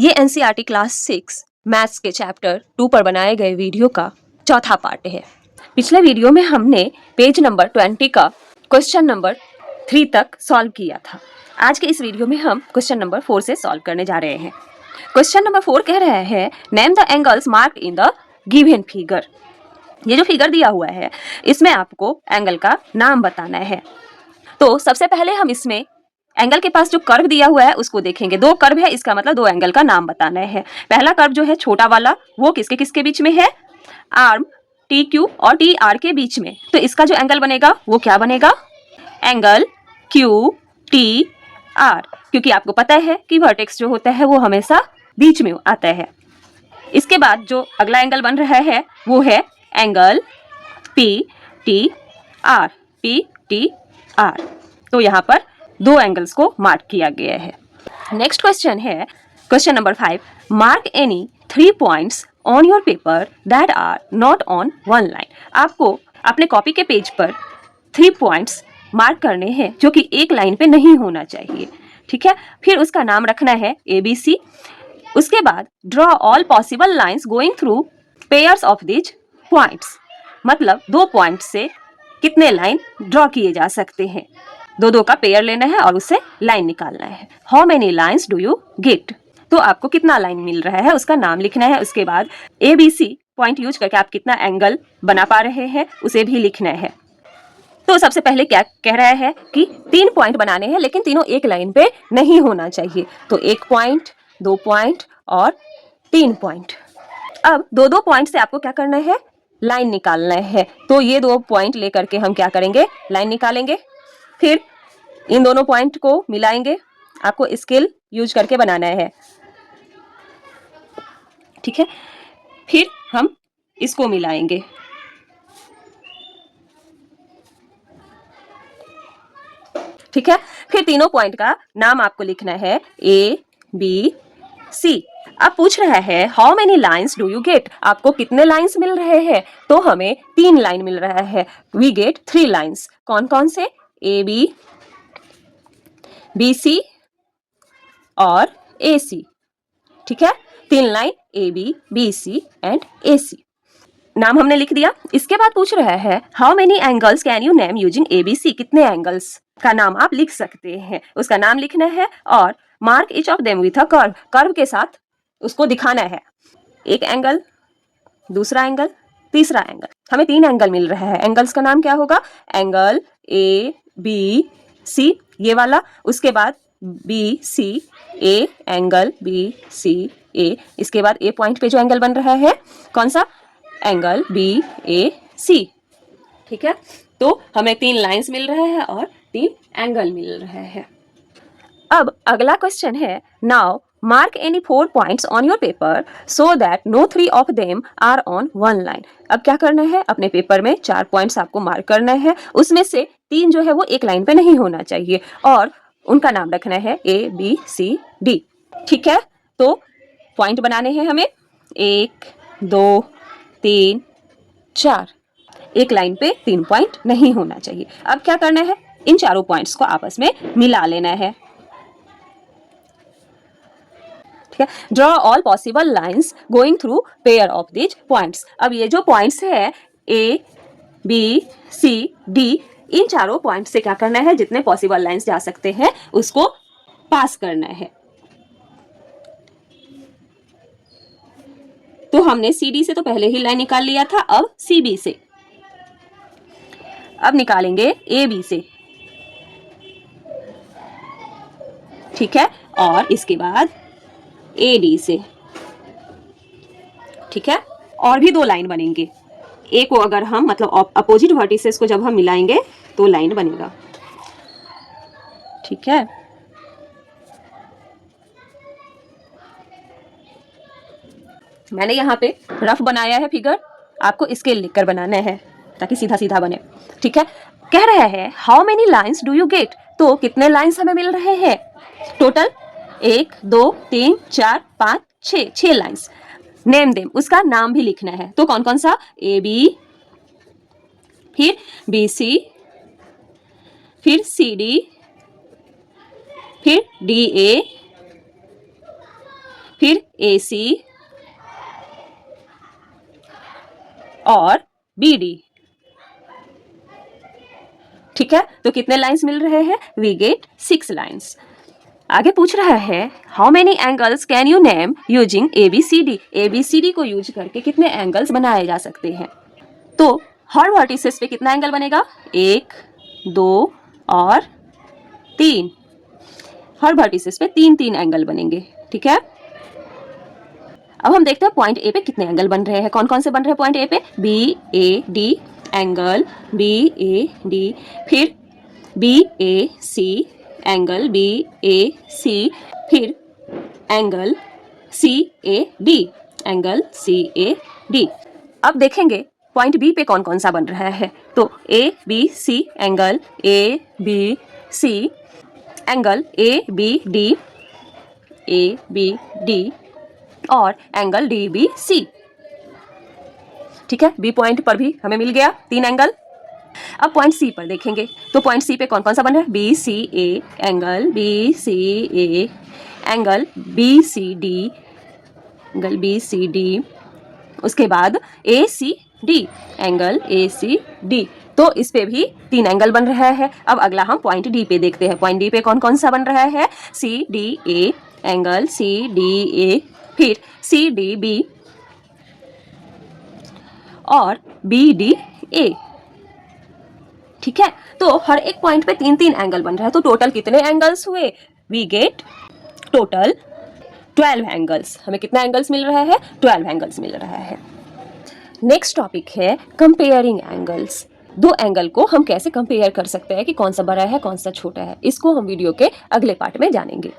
ये NCERT class 6 maths के chapter 2 पर बनाए गए वीडियो का चौथा पार्ट है। पिछले वीडियो में हमने पेज नंबर 20 का क्वेश्चन नंबर 3 तक सॉल्व किया था। आज के इस वीडियो में हम क्वेश्चन नंबर 4 से सॉल्व करने जा रहे हैं। क्वेश्चन नंबर 4 कह रहा है name the angles marked in the given figure. ये जो फिगर दिया हुआ है इसमें आपको एंगल का नाम बताना है। तो सबसे पहले हम इसमें एंगल के पास जो कर्व दिया हुआ है उसको देखेंगे। दो कर्व है, इसका मतलब दो एंगल का नाम बताना है। पहला कर्व जो है छोटा वाला वो किसके किसके बीच में है, आर्म टी क्यू और टी आर के बीच में। तो इसका जो एंगल बनेगा वो क्या बनेगा, एंगल क्यू टी आर, क्योंकि आपको पता है कि वर्टेक्स जो होता है वो हमेशा बीच में आता है। इसके बाद जो अगला एंगल बन रहा है वो है angle P T R, P T R. तो यहाँ पर दो एंगल्स को मार्क किया गया है। नेक्स्ट क्वेश्चन है question number 5, mark any 3 points on your paper that are not on one line. आपको अपने कॉपी के पेज पर 3 पॉइंट्स मार्क करने हैं जो कि एक लाइन पे नहीं होना चाहिए, ठीक है। फिर उसका नाम रखना है ABC। उसके बाद draw all possible lines going through pairs of this points, मतलब दो पॉइंट से कितने लाइन ड्रॉ किए जा सकते हैं। दो दो का पेयर लेना है और उससे लाइन निकालना है। How many lines do you get, तो आपको कितना लाइन मिल रहा है उसका नाम लिखना है। उसके बाद ABC पॉइंट यूज करके आप कितना एंगल बना पा रहे हैं उसे भी लिखना है। तो सबसे पहले क्या कह रहा है कि 3 पॉइंट बनाने हैं लेकिन तीनों एक लाइन पे नहीं होना चाहिए। तो 1 पॉइंट, 2 पॉइंट और 3 पॉइंट। अब दो दो पॉइंट से आपको क्या करना है, लाइन निकालना है। तो ये 2 पॉइंट लेकर के हम क्या करेंगे, लाइन निकालेंगे। फिर इन दोनों पॉइंट को मिलाएंगे। आपको स्केल यूज करके बनाना है, ठीक है। फिर हम इसको मिलाएंगे, ठीक है। फिर तीनों पॉइंट का नाम आपको लिखना है ABC। अब पूछ रहा है how many lines do you get, आपको कितने लाइन्स मिल रहे हैं। तो हमें 3 लाइन मिल रहा है। We get 3 lines. कौन कौन से, AB, BC और AC, ठीक है। 3 line AB, BC and AC। नाम हमने लिख दिया। इसके बाद पूछ रहा है how many angles can you name using ABC, कितने एंगल्स का नाम आप लिख सकते हैं, उसका नाम लिखना है। और mark each of them with a curve, curve के साथ उसको दिखाना है। एक एंगल, दूसरा एंगल, तीसरा एंगल। हमें 3 एंगल मिल रहा है। एंगल्स का नाम क्या होगा, एंगल ABC ये वाला, उसके बाद BCA, एंगल BCA। इसके बाद A पॉइंट पे जो एंगल बन रहा है कौन सा, एंगल BAC, ठीक है। तो हमें 3 लाइंस मिल रहे हैं और 3 एंगल मिल रहे हैं। अब अगला क्वेश्चन है now mark any 4 points on your paper so that no 3 of them are on one line. अब क्या करना है, अपने पेपर में 4 पॉइंट्स आपको मार्क करना है, उसमें से 3 जो है वो एक लाइन पे नहीं होना चाहिए और उनका नाम रखना है ABCD, ठीक है। तो पॉइंट बनाने हैं हमें 1 2 3 4, एक लाइन पे 3 पॉइंट नहीं होना चाहिए। अब क्या करना है, इन चारों पॉइंट्स को आपस में मिला लेना है, ठीक है। Draw all possible lines going through pair of this points. अब ये जो पॉइंट्स है ABCD, इन चारों पॉइंट से क्या करना है, जितने पॉसिबल लाइंस जा सकते हैं उसको पास करना है। तो हमने CD से तो पहले ही लाइन निकाल लिया था, अब CB से, अब निकालेंगे AB से, ठीक है। और इसके बाद AD से, ठीक है। और भी 2 लाइन बनेंगे। A को अगर हम मतलब अपोजिट वर्टिसेस को जब हम मिलाएंगे तो लाइन बनेगा, ठीक है। मैंने यहाँ पे रफ बनाया है फिगर, आपको स्केल लिखकर बनाना है ताकि सीधा सीधा बने, ठीक है। कह रहा है how many lines do you get, तो कितने लाइन्स हमें मिल रहे हैं टोटल, 1 2 3 4 5 6 लाइन्स। नेम देम, उसका नाम भी लिखना है। तो कौन कौन सा, AB, फिर BC, फिर CD, फिर DA, फिर AC और BD। ठीक है, तो कितने लाइंस मिल रहे हैं? We get 6 lines. आगे पूछ रहा है how many angles can you name using ABCD। ABCD को यूज करके कितने एंगल्स बनाए जा सकते हैं? तो हर वर्टिसेस पे कितना एंगल बनेगा? 1, 2 और 3। हर वर्टिसेस पे 3-3 एंगल बनेंगे। ठीक है, अब हम देखते हैं पॉइंट ए पे कितने एंगल बन रहे हैं। कौन कौन से बन रहे हैं पॉइंट ए पे? BAD एंगल BAD, फिर BAC एंगल BAC, फिर एंगल CAD एंगल CAD। अब देखेंगे पॉइंट बी पे कौन कौन सा बन रहा है। तो ABC angle ABC angle ABD और एंगल DBC। ठीक है, बी पॉइंट पर भी हमें मिल गया 3 एंगल। अब पॉइंट सी पर देखेंगे तो पॉइंट सी पे कौन कौन सा बन रहा है? BCA angle BCA angle BCD, उसके बाद ACD एंगल ACD। तो इस पे भी 3 एंगल बन रहा है। अब अगला हम पॉइंट डी पे देखते हैं। पॉइंट डी पे कौन कौन सा बन रहा है? CDA एंगल CDA, फिर CDB और BDA। ठीक है, तो हर एक पॉइंट पे 3-3 एंगल बन रहा है। तो टोटल कितने एंगल्स हुए? We get total 12 angles. हमें कितना एंगल्स मिल रहा है? 12 एंगल्स मिल रहा है। नेक्स्ट टॉपिक है कंपेयरिंग एंगल्स। दो एंगल को हम कैसे कंपेयर कर सकते हैं कि कौन सा बड़ा है कौन सा छोटा है, इसको हम वीडियो के अगले पार्ट में जानेंगे।